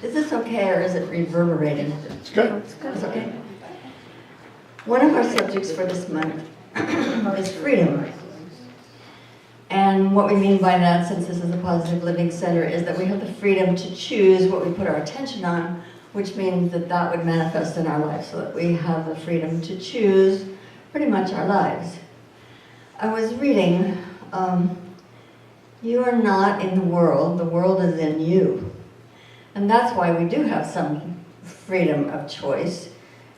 Is this okay, or is it reverberating? It's good. It's okay. One of our subjects for this month is freedom. And what we mean by that, since this is a positive living center, is that we have the freedom to choose what we put our attention on, which means that that would manifest in our lives, so that we have the freedom to choose pretty much our lives. I was reading, you are not in the world is in you. And that's why we do have some freedom of choice,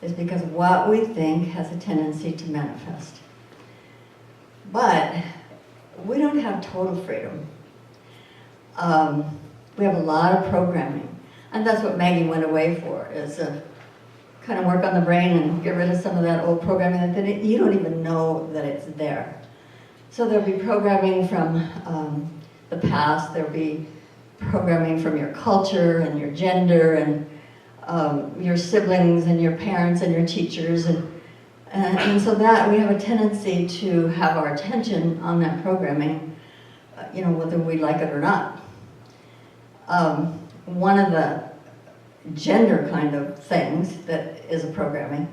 is because what we think has a tendency to manifest. But we don't have total freedom. We have a lot of programming. And that's what Maggie went away for, is kind of work on the brain and get rid of some of that old programming that you don't even know that it's there. So there'll be programming from the past, there'll be programming from your culture and your gender and your siblings and your parents and your teachers. And so that we have a tendency to have our attention on that programming, whether we like it or not. One of the gender kind of things that is a programming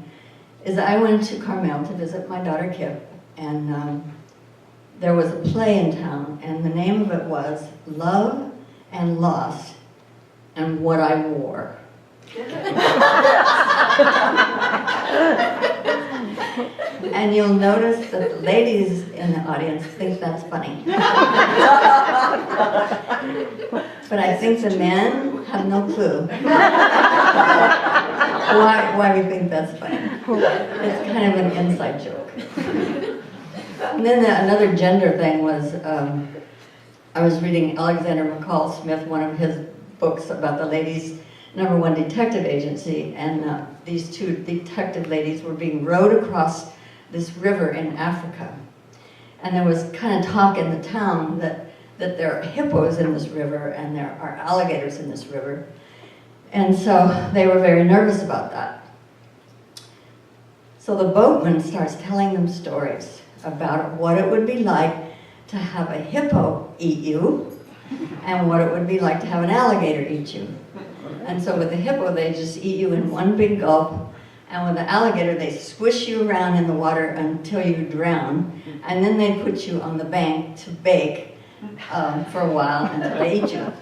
is I went to Carmel to visit my daughter Kip, and there was a play in town, and the name of it was Love and Lost and What I Wore. And you'll notice that the ladies in the audience think that's funny. But I think the men have no clue why we think that's funny. It's kind of an inside joke. And then another gender thing was, I was reading Alexander McCall Smith, one of his books about the ladies' #1 detective agency, and these two detective ladies were being rowed across this river in Africa. And there was kind of talk in the town that there are hippos in this river and there are alligators in this river. And so they were very nervous about that. So the boatman starts telling them stories about what it would be like to have a hippo eat you and what it would be like to have an alligator eat you. And so with the hippo, they just eat you in one big gulp. And with the alligator, they squish you around in the water until you drown. And then they put you on the bank to bake for a while until they eat you.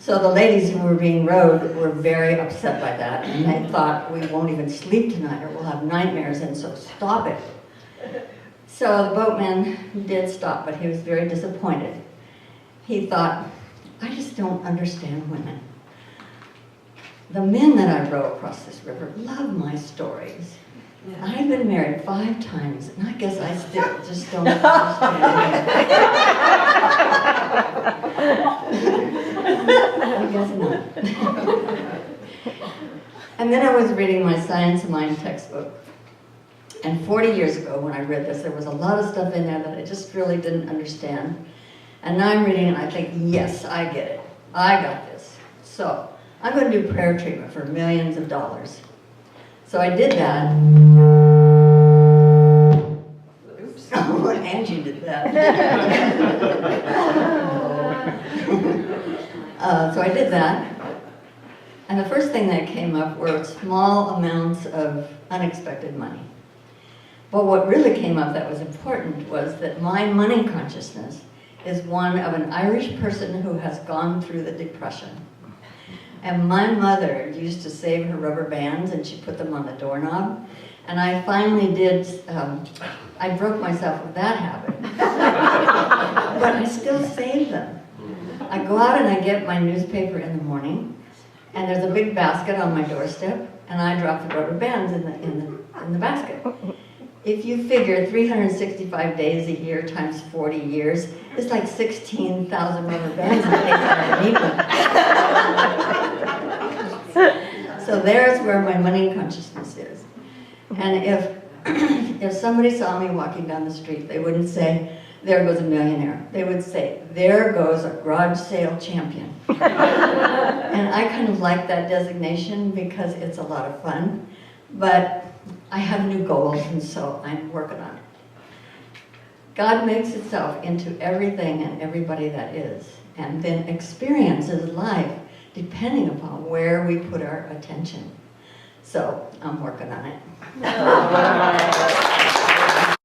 So the ladies who were being rowed were very upset by that. And they thought, we won't even sleep tonight or we'll have nightmares, and so stop it. So the boatman did stop, but he was very disappointed. He thought, I just don't understand women. The men that I row across this river love my stories. Yeah. I've been married 5 times, and I guess I still just don't understand. I guess not. And then I was reading my Science of Mind textbook. And 40 years ago when I read this, there was a lot of stuff in there that I just really didn't understand. And now I'm reading it and I think, yes, I get it. I got this. So I'm going to do prayer treatment for millions of dollars. So I did that. Oops. Oh, Angie did that. So I did that. And the first thing that came up were small amounts of unexpected money. But what really came up that was important was that my money consciousness is one of an Irish person who has gone through the Depression. And my mother used to save her rubber bands and she put them on the doorknob. And I finally did, I broke myself of that habit. But I still save them. I go out and I get my newspaper in the morning, and there's a big basket on my doorstep, and I drop the rubber bands in the basket. If you figure 365 days a year times 40 years, it's like 16,000 rubber bands underneath. So there's where my money consciousness is. And if somebody saw me walking down the street, they wouldn't say, there goes a millionaire. They would say, there goes a garage sale champion. And I kind of like that designation because it's a lot of fun. But I have new goals, and so I'm working on it. God makes itself into everything and everybody that is, and then experiences life depending upon where we put our attention. So I'm working on it.